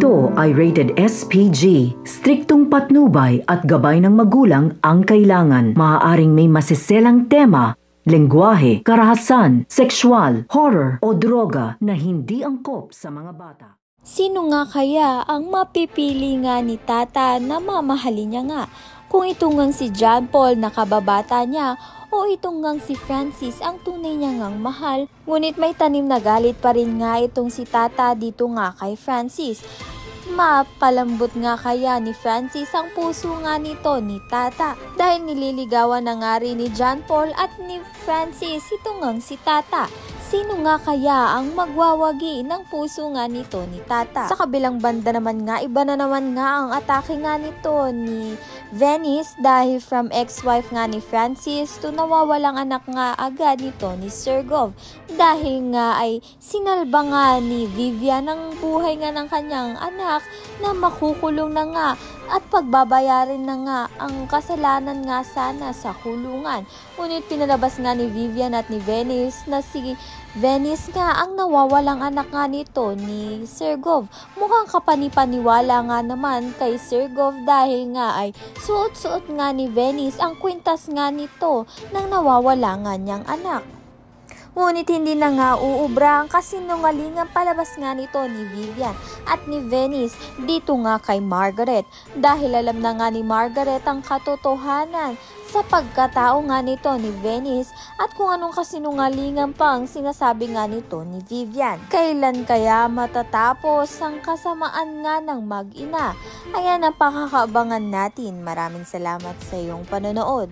Ito ay rated SPG. Striktong patnubay at gabay ng magulang ang kailangan. Maaaring may masiselang tema, lengguwahe, karahasan, sexual, horror o droga na hindi angkop sa mga bata. Sino nga kaya ang mapipili nga ni Tata na mamahalin niya nga? Kung itong ngang si John Paul na kababata niya o itong ngang si Francis ang tunay niya ngang mahal. Ngunit may tanim na galit pa rin nga itong si Tata dito nga kay Francis. Mapalambot nga kaya ni Francis ang puso nga nito ni Tata dahil nililigawan na nga rin ni John Paul at ni Francis itong ngang si Tata. Sino nga kaya ang magwawagi ng puso nga nito ni Tata? Sa kabilang banda naman nga, iba na naman nga ang atake nga nito ni Venice dahil from ex-wife nga ni Francis to nawawalang anak nga agad nito ni Sergov. Dahil nga ay sinalba nga ni Vivian ang buhay nga ng kanyang anak na makukulong na nga at pagbabayarin na nga ang kasalanan nga sana sa kulungan. Ngunit pinalabas nga ni Vivian at ni Venice na si Venice nga ang nawawalang anak nga nito ni Sergov. Mukhang kapanipaniwala nga naman kay Sergov dahil nga ay suot-suot nga ni Venice ang kwintas nga nito ng nawawala nga niyang anak. Ngunit hindi na nga uubra ang kasinungalingang palabas nga nito ni Vivian at ni Venice dito nga kay Margaret dahil alam na nga ni Margaret ang katotohanan sa pagkatao nga nito ni Venice at kung anong kasinungalingan pang sinasabi nga nito ni Vivian. Kailan kaya matatapos ang kasamaan nga ng mag-ina? Ayan ang pakakaabangan natin. Maraming salamat sa iyong panonood.